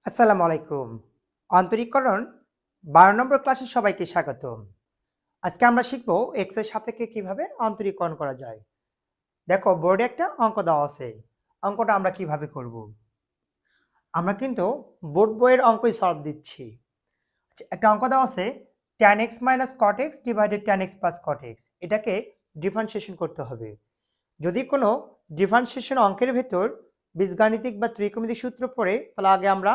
আসসালামু আলাইকুম। অন্তরীকরণ ১২ নম্বর ক্লাসে সবাইকে স্বাগতম। আজকে আমরা শিখব এক্স এর সাপেক্ষে কিভাবে অন্তরীকরণ করা যায়। দেখো বোর্ডে একটা অঙ্ক দেওয়া আছে। অঙ্কটা আমরা কিভাবে করব? আমরা কিন্তু বোর্ড বইয়ের অঙ্কই সলভ দিচ্ছি। আচ্ছা, একটা অঙ্ক দেওয়া আছে tan x - cot x / tan x + cot x। এটাকে ডিফারেন্সিয়েশন করতে হবে। যদি কোনো ডিফারেন্সিয়েশন অঙ্কের ভেতর বীজগাণিতিক বা ত্রিকোণমিতিক সূত্র পড়ে তাহলে আগে আমরা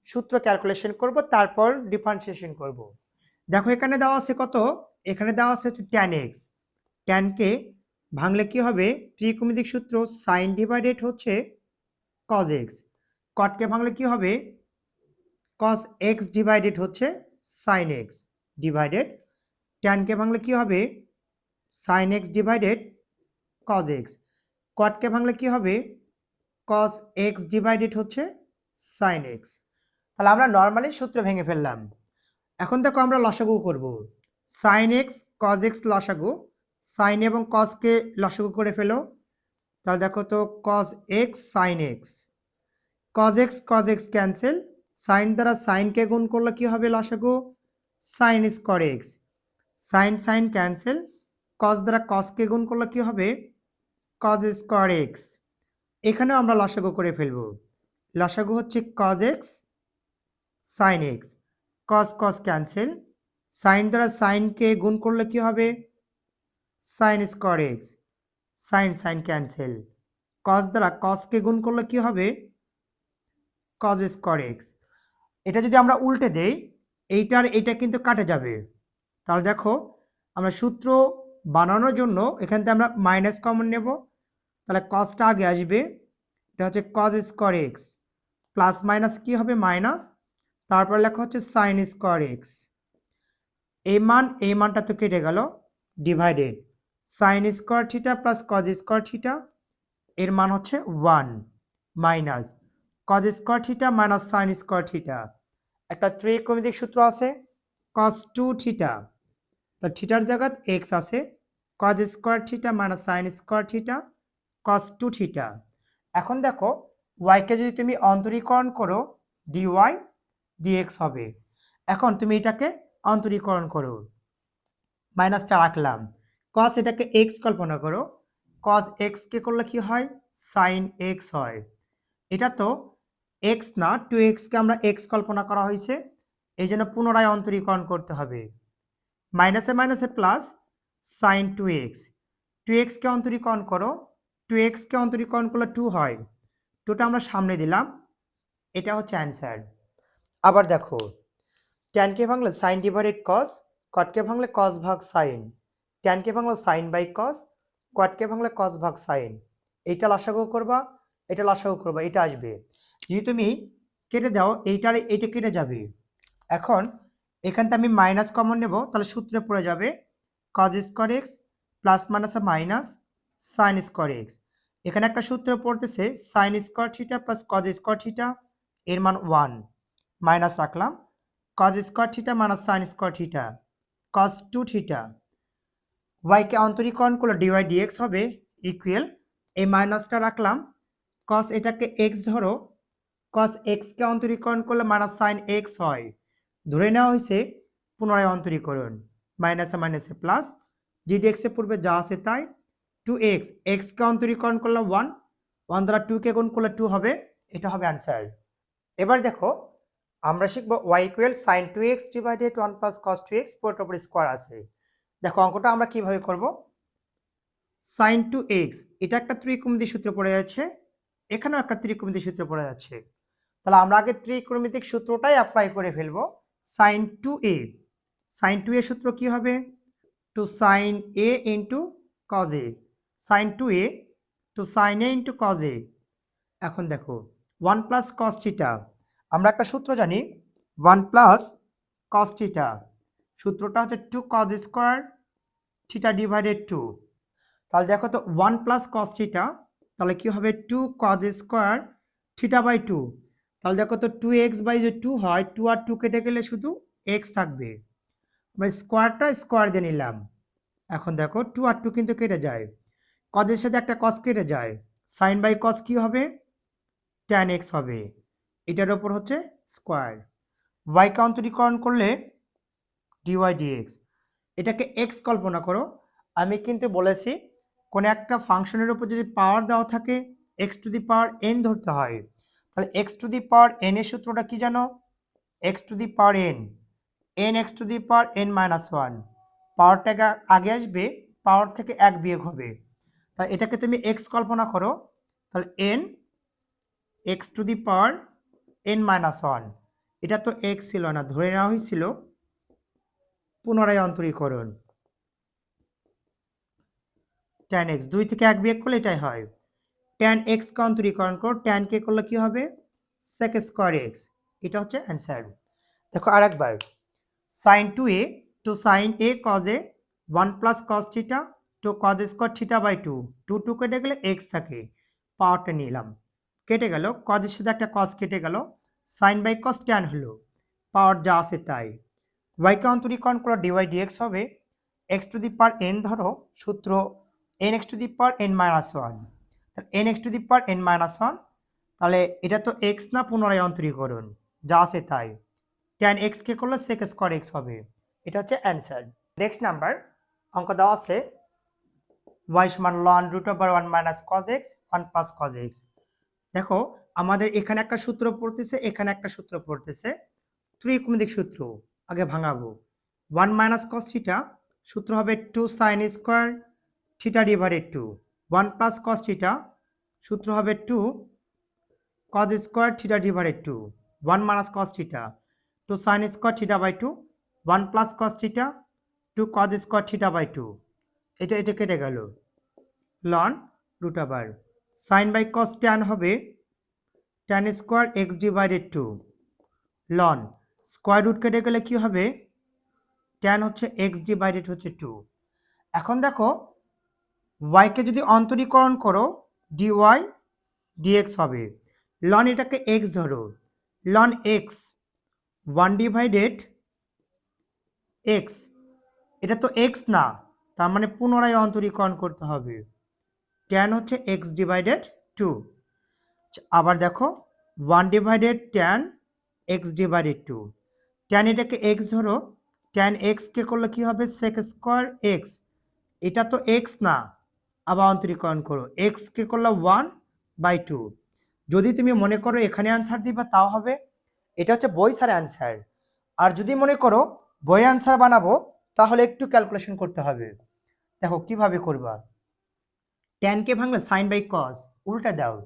সূত্র ক্যালকুলেশন করব, তারপর ডিফারেন্সিয়েশন করব। দেখো এখানে দেওয়া আছে কত? এখানে দেওয়া আছে হচ্ছে tan x। tan কে ভাঙলে কি হবে? ত্রিকোণমিতিক সূত্র sin ডিভাইডেড হচ্ছে cos x। cot কে ভাঙলে কি হবে? cos x ডিভাইডেড হচ্ছে sin x ডিভাইডেড tan কে ভাঙলে কি হবে? sin x divided cos x। cot কে ভাঙলে কি হবে? cos x ডিভাইডেড হচ্ছে sin x। তাহলে আমরা নরমালি সূত্র ভেঙে ফেললাম। এখন দেখো আমরা লসাগু করব। sin x cos x লসাগু, sin এবং cos কে লসাগু করে ফেলো। তাহলে দেখো তো cos x sin x, cos x cancel, sin দ্বারা sin কে গুণ করলে কি হবে লসাগু? sin square x, sin cancel, cos দ্বারা cos কে গুণ করলে কি হবে? cos square x। এখানেও আমরা লসাগু করে ফেলব। লসাগু হচ্ছে cos x sin x, cos cancel, sin দ্বারা sin কে গুণ করলে কি হবে? sin square x, sin cancel, cos দ্বারা cos কে গুণ করলে কি হবে? cos square x। এটা যদি আমরা উল্টে দেই, এইটার এইটা কিন্তু কাটে যাবে। তাহলে দেখো আমরা সূত্র বানানোর জন্য এখান থেকে আমরা মাইনাস কমন নেব। তাহলে cosটা আগে আসবে। এটা হচ্ছে cos square x, plus minus কি হবে? মাইনাস, তারপর লেখা হচ্ছে sin স্কয়ার x। এই মানটা তো কেটে গেল, divided sin square theta plus cos square theta, এর মান হচ্ছে 1 minus cos square theta minus sin square theta. একটা ত্রিকোণমিতিক সূত্র আছে cos 2 থিটা, তো থিটার জায়গায় x আছে, cos square theta minus sin square theta cos 2 theta. এখন দেখো y কে যদি তুমি অন্তরীকরণ করো dy dx হবে। এখন তুমি এটাকে অন্তরীকরণ করো, মাইনাসটা রাখলাম, cos এটাকে x কল্পনা করো, cos x কে করলে কি হয়? sin x হয়। এটা তো x না, 2x কে আমরা x কল্পনা করা হয়েছে, এই জন্য পুনরায় অন্তরীকরণ করতে হবে। মাইনাসে মাইনাসে প্লাস sin 2x, 2x কে অন্তরীকরণ করো, 2x কে অন্তরীকরণ করলে 2 হয়, 2টা আমরা সামনে দিলাম, এটা হচ্ছে অ্যান্সার। আবার দেখো tan কে ভাঙলে sin ডিভাইডেড cos, cot কে ভাঙলে cos ভাগ sin, tan কে ভাঙলে sin বাই cos, cot কে ভাঙলে cos ভাগ sin। এইটা লসাগু করবা, এটা লসাগু করবা, এটা আসবে। যদি তুমি কেটে দাও এইটার এইটা কেটে যাবে। এখন এখান থেকে আমি মাইনাস কমন নেব, তাহলে সূত্রে পড়ে যাবে cos স্কয়ার x প্লাস মাইনাসে মাইনাস sin স্কয়ার x। এখানে একটা সূত্র পড়তেছে sin square theta plus cos square theta, এর মান 1 মাইনাস রাখলাম, cos square theta minus sin square theta cos 2 theta. y কে অন্তরীকরণ করলে dy dx হবে ইকুয়াল, এই মাইনাসটা রাখলাম, cos এটাকে x ধরো, cos x কে অন্তরীকরণ করলে মাইনাস sin x হয়, ধরে নেওয়া হয়েছে পুনরায় অন্তরীকরণ, মাইনাসে মাইনাসে প্লাস, gdx এর পূর্বে যা আছে তাই, 2x, x কে অন্তরীকরণ করলে 1, 1 দ্বারা 2 কে গুণ করলে 2 হবে, এটা হবে অ্যান্সার। এবার দেখো আমরা শিখব y equal sin 2x divided 1 plus cos 2x পুরোটার উপর স্কয়ার আছে। দেখো অঙ্কটা আমরা কিভাবে করব? sin 2x এটা একটা ত্রিকোণমিতিক সূত্র পড়ে যাচ্ছে, এখানেও একটা ত্রিকোণমিতিক সূত্র পড়ে যাচ্ছে। তাহলে আমরা আগে ত্রিকোণমিতিক সূত্রটাই অ্যাপ্লাই করে ফেলবো। sin 2a, sin 2a সূত্র কি হবে? 2 sin a into cos a, sin 2a to sin a into cos a। এখন দেখো 1 প্লাস cos থিটা, আমরা একটা সূত্র জানি 1 প্লাস cos থিটা, সূত্রটা হচ্ছে 2 cos স্কয়ার থিটা ডিভাইডেড 2। তাহলে দেখো তো 1 প্লাস cos থিটা, তাহলে কি হবে? 2 cos স্কয়ার থিটা বাই 2। তাহলে দেখো তো 2x বাই যে 2 হয়, 2 আর 2 কেটে গেলে শুধু x থাকবে, আমরা স্কয়ারটা স্কয়ার দিয়ে নিলাম। এখন দেখো 2 আর 2 কিন্তু কেটে যায়, cos এর সাথে একটা cos কেটে যায়, sin বাই cos কি হবে? tan x হবে, এটার ওপর হচ্ছে স্কোয়ার। ওয়াইকে অন্তরীকরণ করলে ডিওয়াই ডিএক্স। এটাকে এক্স কল্পনা করো। আমি কিন্তু বলেছি কোনো একটা ফাংশনের উপর যদি পাওয়ার দেওয়া থাকে x to the power N ধরতে হয়। তাহলে x to the power N এর সূত্রটা কি জানো? X to the power N, N x to the power n minus one. পাওয়ারটা আগে আসবে, পাওয়ার থেকে এক বিয়োগ হবে। তাই এটাকে তুমি এক্স কল্পনা করো। তাহলে n x to the power n minus one. এটা তো এক্স ছিল না, ধরে নেওয়া হয়েছিল। পুনরায় অন্তরীকরণ ট্যান এক্স, 2 থেকে 1 বিয়োগ করলে এটাই হয়। ট্যান এক্স কে অন্তরীকরণ করো, ট্যান কে করলে কি হবে? Sec square x. এটা হচ্ছে অ্যান্সার। দেখো আরেকবার, sine two A two sine A cos A 1 plus cos theta two cos square theta by two. Two কেটে গেলে এক্স থাকে, পাওয়ারটা নিলাম, কেটে গেল, কজের সাথে একটা কস কেটে গেল, সাইন বাই কস ট্যান হলো, পাওয়ার যা আছে তাই। ওয়াইকে অন্তরীকরণ করলে ডিওয়াই ডিএক্স হবে x to the power n, ধরো সূত্র n x to the power n minus one. তাহলে n x to the power n minus one, তাহলে এটা তো এক্স না, পুনরায় অন্তরীকরণ যা আছে তাই। ট্যান এক্স কে করলে সেক স্কোয়ার এক্স হবে। এটা হচ্ছে অ্যান্সার। নেক্সট নাম্বার অঙ্ক দেওয়া আছে ওয়াই সমান লন root over 1 minus cos x 1 plus cos x. দেখো আমাদের এখানে একটা সূত্র পড়তেছে, এখানে একটা সূত্র পড়তেছে, ত্রিকোণমিতিক সূত্র আগে ভাঙাবো। 1 মাইনাস কস থিটা সূত্র হবে 2 sine square theta divided 2। 1 plus cos theta সূত্র হবে 2 cos square theta divided 2। 1 minus cos theta 2 sine square theta by 2। 1 plus cos theta 2 cos square theta by 2। এটা কেটে গেল, লন root over sine by cos tan হবে tan square x divided 2। লন square root কেটে গেলে কি হবে? ট্যান হচ্ছে এক্স ডিভাইডেড হচ্ছে 2। এখন দেখো ওয়াইকে যদি অন্তরীকরণ করো ডিওয়াই ডিএক্স হবে। লন এটাকে এক্স ধরো, লন এক্স 1 ডিভাইডেড এক্স, এটা তো এক্স না, তার মানে পুনরায় অন্তরীকরণ করতে হবে। ট্যান হচ্ছে এক্স ডিভাইডেড 2। আবার দেখো 1 divided tan x divided 2। Tan এটাকে এক্স ধরো, ট্যান এক্স কে করলে কি হবে? সেক স্কোয়ার এক্স, এটা তো এক্স না, আবার অন্তরীকরণ করো, এক্স কে করলে 1 বাই 2। যদি তুমি মনে করো এখানে অ্যান্সার দিবা তাও হবে, এটা হচ্ছে বই সার অ্যান্সার। আর যদি মনে করো বইয়ের অ্যান্সার বানাবো তাহলে একটু ক্যালকুলেশন করতে হবে। দেখো কিভাবে করবা, ট্যানকে ভাঙলে সাইন বাই কস, উল্টা দাও,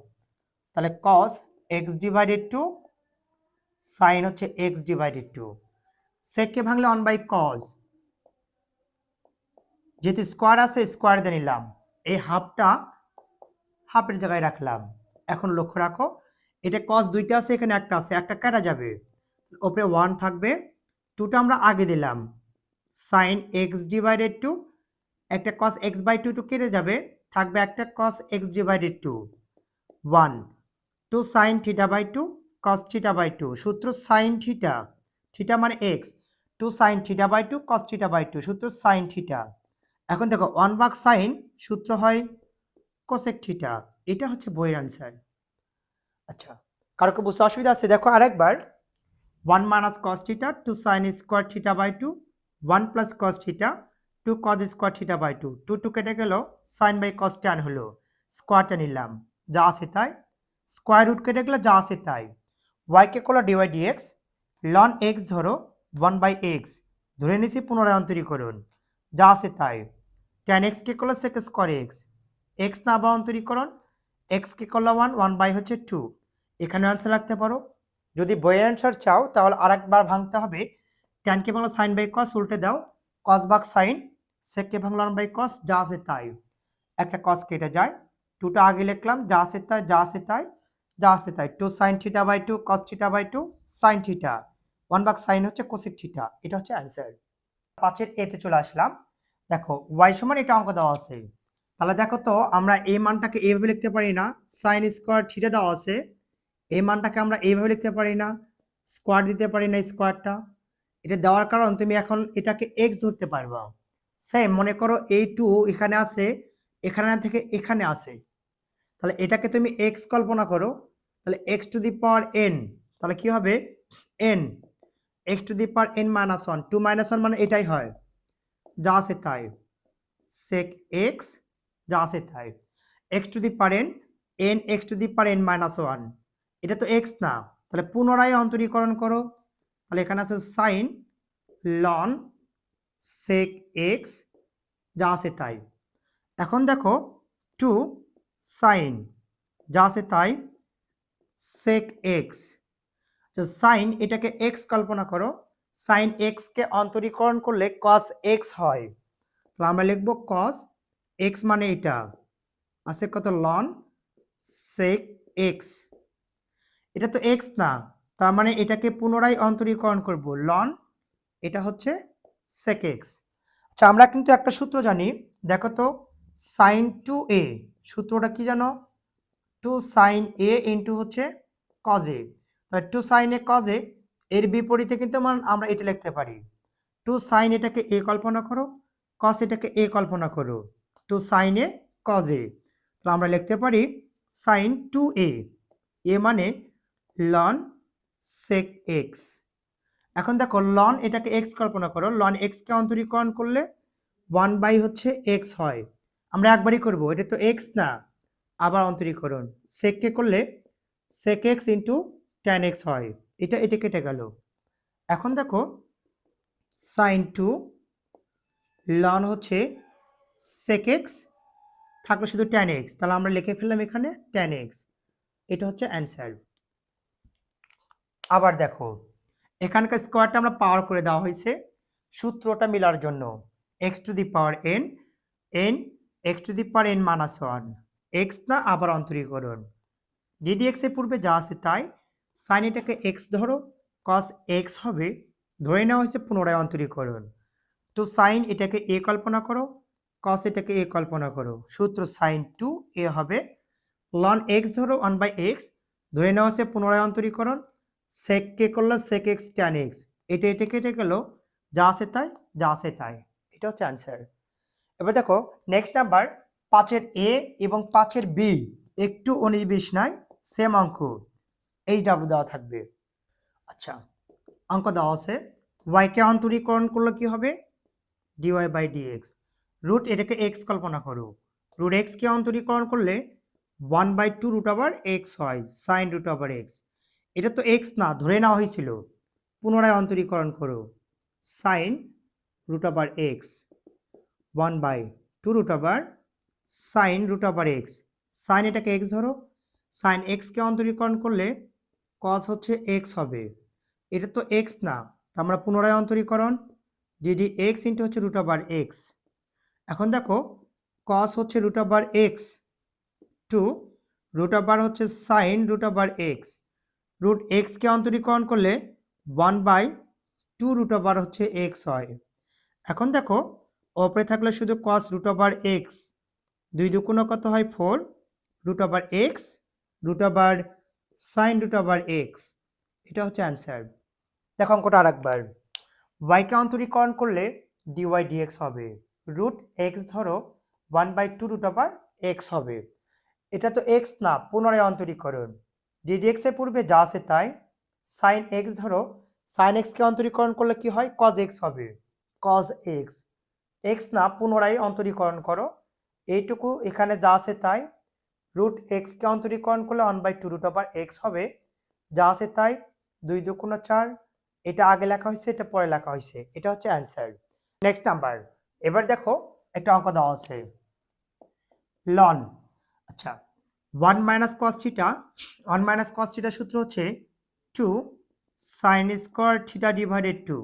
তাহলে কস এক্স ডিভাইডেড 2 সাইন হচ্ছে এক্স ডিভাইডেড 2। সেককে ভাঙলে 1 বাই কস, যেহেতু স্কোয়ার আছে স্কোয়ার দিয়ে নিলাম, এই হাফটা হাফের জায়গায় রাখলাম। এখন লক্ষ্য রাখো এটা কস দুইটা আছে, এখানে একটা আছে, একটা কাটা যাবে, ওপরে 1 থাকবে, 2টা আমরা আগে দিলাম, সাইন এক্স ডিভাইডেড 2, একটা কস এক্স বাই 2 কেটে যাবে, থাকবে একটা cos x divided 2। 1 2 sine theta by 2 cos theta by 2। সূত্র সাইন থিটা, থিটা মানে x, 2 sine theta by 2 cos theta by 2, সূত্র সাইন থিটা। এখন দেখো 1 ভাগ সাইন সূত্র হয় কোসেক থিটা। এটা হচ্ছে বইয়ের অ্যান্সার। আচ্ছা, কারো কি বুঝতে অসুবিধা আছে? দেখো আরেকবার, 1 minus cos theta 2 sine square theta by 2। 1 plus cos theta 2 cos square theta by 2। 2 কেটে গেল, সাইন বাই কস ট্যান হলো, স্কোয়ারটা নিলাম, যা আছে তাই। স্কোয়ার রুট কেটে গেলে যা আছে তাই। ওয়াইকে করলো ডিওয়াই ডিএক্স, লন এক্স ধরো 1 বাই এক্স, ধরে নিছি পুনরায় অন্তরীকরণ যা আছে তাই। ট্যান এক্স কে করলো সেক স্কোয়ার এক্স, এক্স না আবার অন্তরীকরণ, এক্স কে করলো 1, 1 বাই হচ্ছে 2। এখানে অ্যান্সার রাখতে পারো। যদি বইয়ের অ্যান্সার চাও তাহলে আরেকবার ভাঙতে হবে, ট্যানকে ভাঙলো সাইন বাই কস, উল্টে দাও, কস ভাগ সাইন, সেককে ভাঙলো 1 বাই কস, যা আছে তাই। একটা কস কেটে যায়, 2টা আগে লিখলাম, যা আছে তাই, যা আছে তাই, যা আছে তাই। 2 sine theta by 2 cos theta by 2 sine theta, 1 ভাগ সাইন হচ্ছে কোসেক থিটা। এটা হচ্ছে অ্যান্সার। 5-এর এতে চলে আসলাম। দেখো ওয়াই সমান এটা অঙ্ক দেওয়া আছে, তাহলে দেখো তো আমরা এই মানটাকে এইভাবে লিখতে পারি না, সাইন স্কোয়ার থিটা দেওয়া আছে, এই মানটাকে আমরা এইভাবে লিখতে পারি না, স্কোয়ার দিতে পারি না স্কোয়ারটা। এটা দেওয়ার কারণ তুমি এখন এটাকে এক্স ধরতে পারবা। সেম মনে করো এই 2 এখানে আছে, এখানে থেকে এখানে আছে, তাহলে এটাকে তুমি এক্স কল্পনা করো, তাহলে x to the power n তাহলে কি হবে n x two the power n minus 1, 2 minus 1 মানে এটাই হয়, যা আছে তাই, sec x যা আছে তাই, x two the power n x two the power n minus 1, এটা তো x না, তাহলে পুনরায় অন্তরীকরণ করো, তাহলে এখানে আছে sin ln sec x যা আছে তাই। এখন দেখো 2 sin যা আছে তাই sec x, সাইন এটাকে x কল্পনা করো, সাইন x কে অন্তরীকরণ করলে cos x হয়, তাহলে আমরা লিখব cos x মানে এটা আছে কত ln sec x, এটা তো x না, তার মানে এটাকে পুনরায় অন্তরীকরণ করব ln, এটা হচ্ছে sec x। আচ্ছা আমরা কিন্তু একটা সূত্র জানি, দেখো তো sin 2a, সূত্রটা কি জানো, 2 sin a ইন্টু হচ্ছে cos a, তাহলে 2 sin a cos a এর বিপরীতে কিন্তু আমরা এটা লিখতে পারি 2 sin এটাকে a কল্পনা করো, cos এটাকে a কল্পনা করো, 2 sin a cos a, তাহলে আমরা লিখতে পারি sin 2a, a মানে ln sec x। এখন দেখো ln এটাকে x কল্পনা করো, ln x কে অন্তরীকরণ করলে 1 বাই হচ্ছে x হয়, আমরা একবারই করব, এটা তো x না, আবার অন্তরীকরণ sec কে করলে sec x into tan x হয়, এটা কেটে গেল। এখন দেখো sin 2 ln হচ্ছে sec x থাকলো শুধু tan x, তাহলে আমরা লিখে ফেললাম এখানে tan x, এটা হচ্ছে অ্যান্সার। আবার দেখো এখানকার স্কোয়ারটা আমরা পাওয়ার করে দেওয়া হয়েছে সূত্রটা মিলার জন্য, x two the power n n x two the power n minus 1, x না আবার অন্তরীকরণ, ddx এর পূর্বে যা আছে তাই, sin এটাকে x ধরো, cos x হবে, ধরে নেওয়া হয়েছে পুনরায় অন্তরীকরণ, তো sin এটাকে a কল্পনা করো, cos এটাকে a কল্পনা করো, সূত্র sin 2a হবে ln x ধরো 1 বাই x, ধরে নেওয়া হয়েছে পুনরায় অন্তরীকরণ, sec কে করলে sec x tan x, এটা কেটে গেল, যা আছে তাই যা আছে তাই, এটা হচ্ছে অ্যান্সার। এবার দেখো নেক্সট নাম্বার 5-এর a এবং 5-এর b একটু 19-20 নাই, সেম অঙ্ক, HW দেওয়া থাকবে। আচ্ছা অঙ্ক দেওয়া আছে y কে অন্তরীকরণ করলে কি হবে dy বাই dx, রুট এটাকে x কল্পনা করো, রুট x কে অন্তরীকরণ করলে 1/2 রুট ওভার x হয় সাইন রুট ওভার x, এটা তো x না, ধরে নেওয়া হয়েছিল, পুনরায় অন্তরীকরণ করো, sine root over x 1/2 root over sine root over x, sine এটাকে x ধরো, সাইন x কে অন্তরীকরণ করলে cos হচ্ছে x হবে, এটা তো x না, আমরা পুনরায় অন্তরীকরণ dd x ইন্টু হচ্ছে রুট ওভার x। এখন দেখো cos হচ্ছে root over x to root over হচ্ছে sine root over x, root x কে অন্তরীকরণ করলে 1/2 রুট ওভার হচ্ছে x হয়। এখন দেখো ওপরে থাকলে শুধু cos রুট ওভার x, 2 দুগুণ কত হয় 4 root over x root over sine root over x, এটা হচ্ছে অ্যান্সার। দেখো অঙ্কটা আরেকবার, y কে অন্তরীকরণ করলে dy dx হবে, রুট x ধরো 1/2 রুট ওভার x হবে, এটা তো x না, পুনরায় অন্তরীকরণ ddx এর পূর্বে যা আছে তাই, sin x ধরো, sin x কে অন্তরীকরণ করলে কি হয় cos x হবে, cos x, x না পুনরায় অন্তরীকরণ করো, এইটুকু এখানে যা আছে তাই, রুট x কে অন্তরীকরণ করলে 1/2 রুট ওভার x হবে, যা আছে তাই, 2 দুগুণ 4, এটা আগে লেখা হয়েছে এটা পরে লেখা হয়েছে, এটা হচ্ছে অ্যান্সার। নেক্সট নাম্বার, এবার দেখো একটা অঙ্ক দেওয়া আছে ln, আচ্ছা 1 minus cos theta, 1 minus cos theta সূত্র হচ্ছে 2 sin স্কয়ার থিটা ডিভাইডেড 2,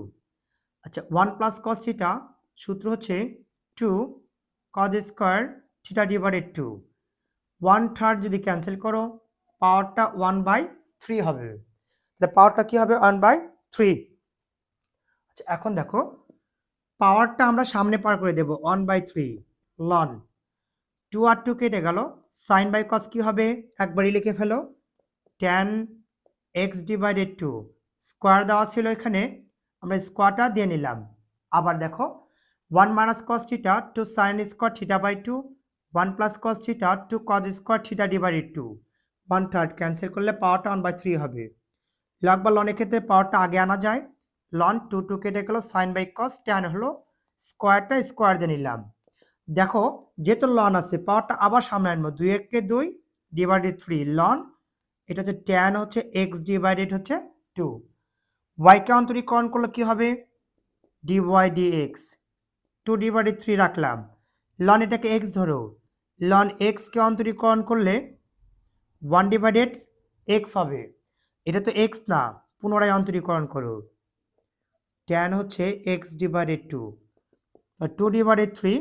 আচ্ছা 1 প্লাস cos থিটা সূত্র হচ্ছে 2 cos স্কয়ার থিটা ডিভাইডেড 2, 1/3 যদি ক্যান্সেল করো পাওয়ারটা 1/3 হবে, তাহলে পাওয়ারটা কি হবে 1/3। আচ্ছা এখন দেখো পাওয়ারটা আমরা সামনে পার করে দেব 1/3 ln 2 আর 2 কেটে গেল, সাইন বাই কস কি হবে একবারই লিখে ফেলো tan x ডিভাইডেড 2, স্কোয়ার দেওয়া ছিল এখানে, আমরা স্কোয়ারটা দিয়ে নিলাম। আবার দেখো 1 minus cos theta 2 sin square theta by 2, 1 plus cos theta 2 cos square theta divided 2, 1/3 cancel করলে পাওয়ারটা 1/3 হবে, লগ বা লনের ক্ষেত্রে পাওয়ারটা আগে আনা যায়। লন টু টু কেটে গেল, সাইন বাই কস, ট্যান হলো, স্কোয়ারটা স্কোয়ার দিয়ে নিলাম। দেখো যেহেতু লন আছে পাওয়ারটা আবার সামনে আনবো, 2 একে 2 ডিভাইডেড 3 লন, এটা হচ্ছে ট্যান হচ্ছে এক্স ডিভাইডেড হচ্ছে 2। ওয়াইকে অন্তরীকরণ করলে কি হবে, D Y D X, 2 divided 3 রাখলাম, লন এটাকে এক্স ধরো, লন এক্সকে অন্তরীকরণ করলে 1 ডিভাইডেড এক্স হবে, এটা তো এক্স না, পুনরায় অন্তরীকরণ করো, ট্যান হচ্ছে x divided 2, 2 divided 3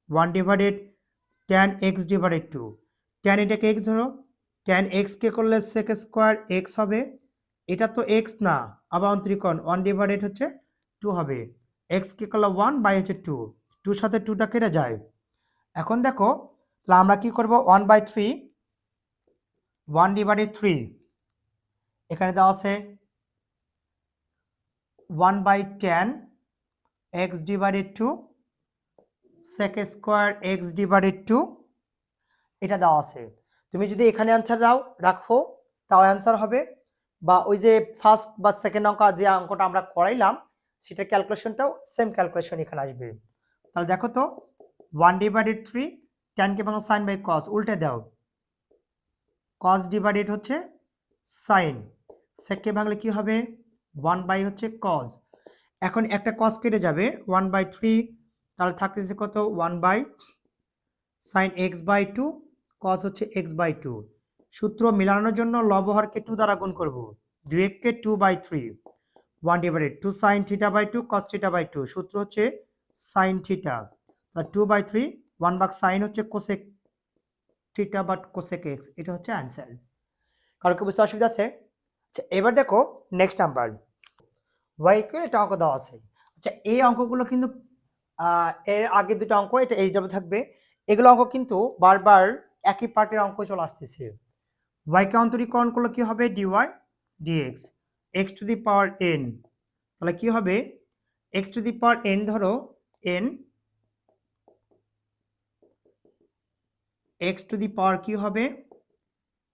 1 divided tan x divided 2, tan এটাকে এক্স ধরো, ট্যান এক্সকে করলে সেক স্কোয়ার এক্স হবে, এটা তো এক্স না, আবার অন্তরীকরণ 1 ডিভাইডেড হচ্ছে 2 হবে, এক্সকে করলে 1 বাই হচ্ছে 2, 2 সাথে 2টা কেটে যায়। এখন দেখো তাহলে আমরা কি করব, 1/3 1 ডিভাইডেড 3, এখানে দেওয়া আছে 1/10 x divided 2 sec square x divided 2, এটা দেওয়া আছে। তুমি যদি এখানে অ্যান্সার রাখো তাও অ্যান্সার হবে, বা ওই যে ফার্স্ট বা সেকেন্ড অঙ্ক যে অঙ্কটা আমরা করাইলাম সেটার ক্যালকুলেশনটাও সেম ক্যালকুলেশন এখানে আসবে। তাহলে দেখো তো 1 ডিভাইডেড 3 ট্যানকে ভাঙা সাইন বাই কস, উল্টে দাও, কস ডিভাইডেড হচ্ছে সাইন, সেককে ভাঙলে কি হবে 1 বাই হচ্ছে কস, এখন একটা কস কেটে যাবে 1/3, তাহলে থাকতেছে কত 1 বাই সাইন এক্স বাই 2 কস হচ্ছে এক্স বাই 2, সূত্র মিলানোর জন্য লবহরকে 2 দ্বারা গুণ করব, 2 এককে 2/3 1 divided 2 sine theta by 2 cos theta by 2, সূত্র হচ্ছে সাইন থিটা, তাহলে 2/3 1 ভাগ সাইন হচ্ছে cosec theta but cosec x, এটা হচ্ছে অ্যান্সার। কারো কি বুঝতে অসুবিধা আছে? আচ্ছা এবার দেখো নেক্সট নাম্বার, ওয়াইকে এটা অঙ্ক দেওয়া আছে। আচ্ছা এই অঙ্কগুলো কিন্তু এর আগে দুটো অঙ্ক এটা এইচডব্লিউ থাকবে, এগুলো অঙ্ক কিন্তু বারবার একই পার্টের অঙ্ক চলে আসতেছে। ওয়াইকে অন্তরীকরণ করলে কি হবে, D Y D X, x to the power n, তাহলে কি হবে x to the power n ধরো n, x to the power কি হবে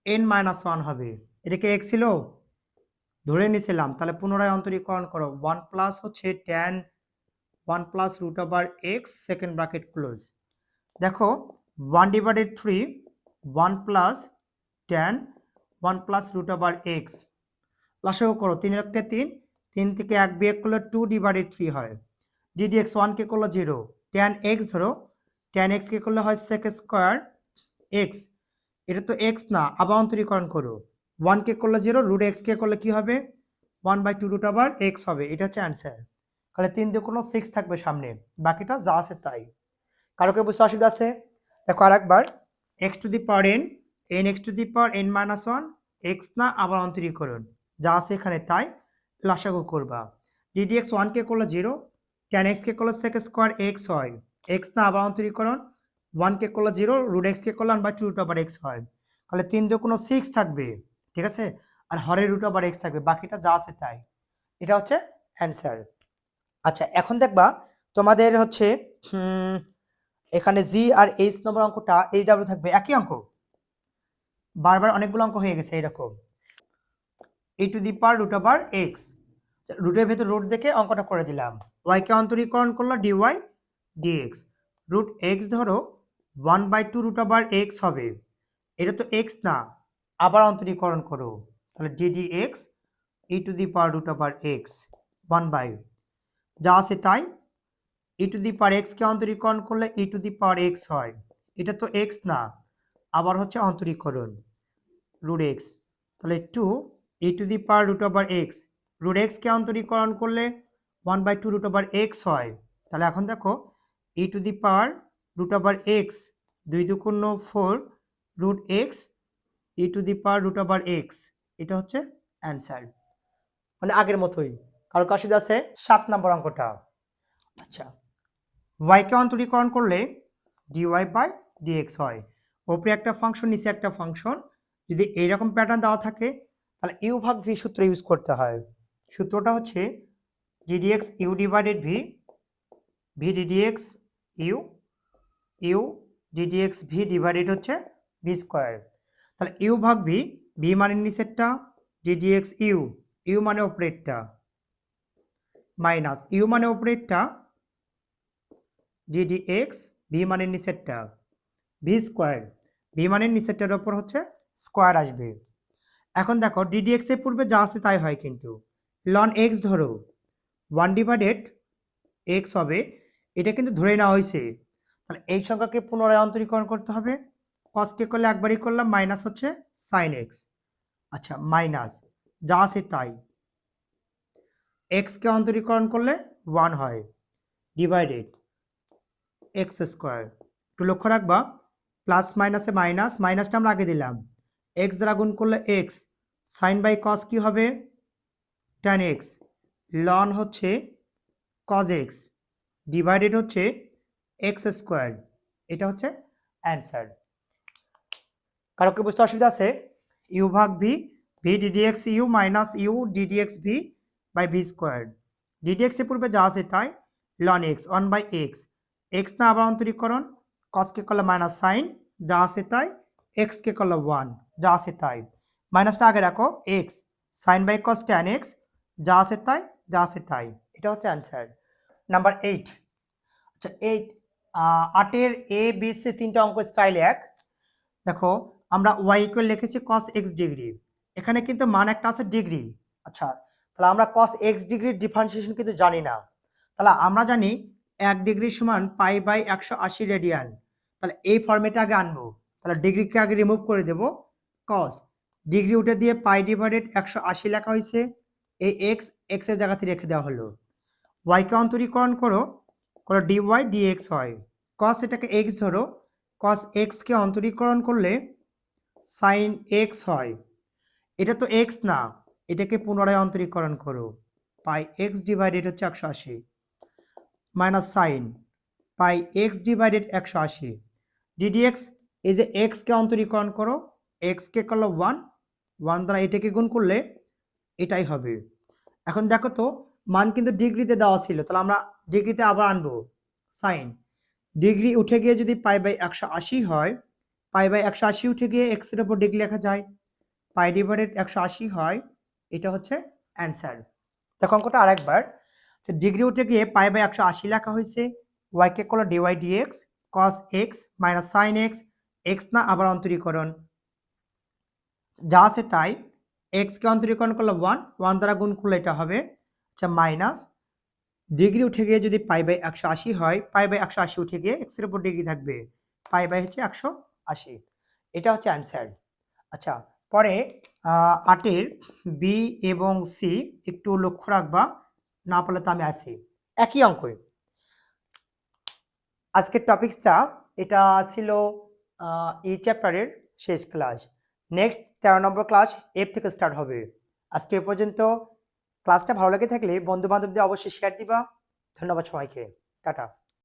এন মাইনাস 1 হবে, এটাকে এক্স ছিল ধরে নিয়েছিলাম, তাহলে পুনরায় অন্তরীকরণ করো 1 প্লাস হচ্ছে tan 1 plus root over x second bracket close, দেখো 1 divided 3 1 plus tan 1 plus root over x, লসাগু করো 3 একে 3, 3 থেকে 1 বিয়োগ করলে 2 ডিভাইডেড 3 হয়, ডিডিএক্স 1 কে করলে 0, ট্যান এক্স ধরো, ট্যান এক্স কে করলে হয় সেক স্কোয়ার এক্স, এটা তো এক্স না, আবার অন্তরীকরণ করো 1 কে করলে 0, রুট এক্স কে করলে কি হবে 1/2 রুট ওভার এক্স হবে, এটা হচ্ছে অ্যান্সার। তাহলে 3 দিয়ে কোনো 6 থাকবে সামনে, বাকিটা যা আছে তাই। কারো কেউ বুঝতে অসুবিধা আছে? দেখো আরেকবার, x to the power N, N x to the power n minus 1, x না আবার অন্তরীকরণ, যা আছে এখানে তাই, লসাগু করবা, ডিডিএক্স 1 কে করলে 0, ট্যান এক্স কে করলে সেক স্কোয়ার এক্স হয়, এক্স না আবার অন্তরীকরণ, 1 কে করলে 0, রুট এক্স কে করলে 1/2 রুট ওভার এক্স হয়, তাহলে 3 দিয়ে কোনো 6 থাকবে, ঠিক আছে, আর হরের রুট ওভার এক্স থাকবে, বাকিটা যা আছে তাই, এটা হচ্ছে অ্যান্সার। আচ্ছা এখন দেখবা তোমাদের হচ্ছে এখানে জি আর এইচ নম্বর অঙ্কটা এইচ ডাব্লিউ থাকবে একই অঙ্ক, বারবার অনেকগুলো অঙ্ক হয়ে গেছে এরকম, A to the power root over x, রুটের ভেতর রুট দেখে অঙ্কটা করে দিলাম, ওয়াইকে অন্তরীকরণ করলো ডিওয়াই ডিএক্স, রুট এক্স ধরো 1/2 রুট ওভার এক্স হবে, এটা তো এক্স না, আবার অন্তরীকরণ করো, তাহলে D D x e to the power root over x 1/, যা আছে তাই, ই টু দি পাওয়ার এক্স কে অন্তরীকরণ করলে ই টু দি পাওয়ার এক্স হয়, এটা তো এক্স না, আবার হচ্ছে অন্তরীকরণ রুট এক্স, তাহলে 2 e to the power root over x, root x কে অন্তরীকরণ করলে 1/2 রুট ওভার এক্স হয়, তাহলে এখন দেখো e to the power root over x 2 2 4 root x e to the power root over x, এটা হচ্ছে অ্যান্সার, মানে আগের মতোই। কারো অসুবিধা আছে? 7 নম্বর অঙ্কটা, আচ্ছা ওয়াইকে অন্তরীকরণ করলে ডিওয়াই বাই ডিএক্স হয়, ওপরে একটা ফাংশন নিচে একটা ফাংশন, যদি এইরকম প্যাটার্ন দেওয়া থাকে তাহলে ইউ ভাগ ভি সূত্র ইউজ করতে হয়, সূত্রটা হচ্ছে D D X u divided v, v D D X u, u D D X v divided হচ্ছে ভি স্কোয়ার, তাহলে ইউ ভাগ ভি, ভি মানে নিচেরটা, ডিডিএক্স ইউ, ইউ মানে উপরেরটা মাইনাস ইউ মানে উপরেরটা ডিডিএক্স ভি মানে নিচেরটা ভি স্কোয়ার ভি মানে নিচেরটার ওপর হচ্ছে স্কোয়ার আসবে। এখন দেখো ডিডিএক্স এর পূর্বে যা আছে তাই হয়, কিন্তু লন এক্স ধরো 1/x হবে, এটা কিন্তু ধরে নেওয়া হয়েছে। তাহলে এই সংখ্যাকে পুনরায় অন্তরীকরণ করতে হবে। কসকে করলে একবারই করলাম, মাইনাস হচ্ছে সাইন এক্স। আচ্ছা মাইনাস যা আছে তাই, এক্সকে অন্তরীকরণ করলে 1 হয়, ডিভাইডেড এক্স স্কোয়ার। একটু লক্ষ্য রাখবা, প্লাস মাইনাসে মাইনাস, মাইনাসটা আমরা আগে দিলাম, এক্স দ্বারা গুণ করলে এক্স, সাইন বাই কস কি হবে tan এক্স, লন হচ্ছে কজ এক্স, ডিভাইডেড হচ্ছে এক্স স্কোয়ার। এটা হচ্ছে অ্যান্সার। কারো কি বুঝতে অসুবিধা আছে? ইউ ভাগ v, v D D X u minus u D D X v by v square. D D X এর পূর্বে যা আছে তাই, লন এক্স 1/x, এক্স না আবার অন্তরীকরণ, কসকে করলে মাইনাস সাইন যা আছে তাই, এক্সকে করলে 1 যা আছে তাই, মাইনাসটা আগে রাখো, x sine by cos tan x যা আছে তাই, যা আছে তাই। এটা হচ্ছে অ্যান্সার। নাম্বার 8। আচ্ছা 8 এ বি সি তিনটা অঙ্ক স্টাইল এক। দেখো আমরা ওয়াই ইকুয়াল লিখেছি কস এক্স ডিগ্রি, এখানে কিন্তু মান একটা আছে ডিগ্রি। আচ্ছা তাহলে আমরা কস এক্স ডিগ্রির ডিফারেন্সিয়েশন কিন্তু জানি না। তাহলে আমরা জানি 1 ডিগ্রি সমান পাই বাই 180 রেডিয়ান। তাহলে এই ফর্মেটে আগে আনবো। তাহলে ডিগ্রিকে আগে রিমুভ করে দেব, কস ডিগ্রি উঠে দিয়ে পাই ডিভাইডেড 180 লেখা হয়েছে, এই এক্স এক্সের জায়গাতে রেখে দেওয়া হলো। ওয়াইকে অন্তরীকরণ করো, ডিওয়াই ডিএক্স হয়, কস এটাকে এক্স ধরো, কস এক্সকে অন্তরীকরণ করলে সাইন এক্স হয়, এটা তো এক্স না, এটাকে পুনরায় অন্তরীকরণ করো, পাই এক্স ডিভাইডেড হচ্ছে 180 minus sine pi x divided 180 ddx. এই যে এক্সকে অন্তরীকরণ করো, এক্সকে করলো 1 দ্বারা এটাকে গুণ করলে এটাই হবে। এখন দেখো তো মান কিন্তু ডিগ্রিতে দেওয়া ছিল, তাহলে আমরা ডিগ্রিতে আবার আনবো, সাইন ডিগ্রি উঠে গিয়ে যদি পাই বাই 180 হয়, পাই বাই 180 উঠে গিয়ে এক্স এর উপর ডিগ্রি লেখা যায়, পাই ডিভাইডেড 180 হয়, এটা হচ্ছে অ্যান্সার। দেখো অঙ্কটা আরেকবার, ডিগ্রি উঠে গিয়ে পাই বাই 180 লেখা হয়েছে, ওয়াইকে করলো dy dx, cos x minus sine x, x না আবার অন্তরীকরণ যা আছে তাই, এক্সকে অন্তরীকরণ করলে 1 দ্বারা গুণ করলে এটা হবে, আচ্ছা মাইনাস ডিগ্রি উঠে গিয়ে যদি পাই বাই 180 হয়, পাই বাই 180 উঠে গিয়ে এক্স এর উপর ডিগ্রি থাকবে, পাই বাই হচ্ছে 180। এটা হচ্ছে অ্যান্সার। আচ্ছা পরে 8 বি এবং সি একটু লক্ষ্য রাখবা, না পারলে তো আমি আসি। একই অঙ্কই আজকের টপিকসটা, এটা ছিল এই চ্যাপ্টারের শেষ ক্লাস। নেক্সট 13 নম্বর ক্লাস এফ থেকে স্টার্ট হবে। আজকে এ পর্যন্ত। ক্লাসটা ভালো লেগে থাকলে বন্ধু বান্ধবদের অবশ্যই শেয়ার দিবা। ধন্যবাদ সবাইকে, টাটা।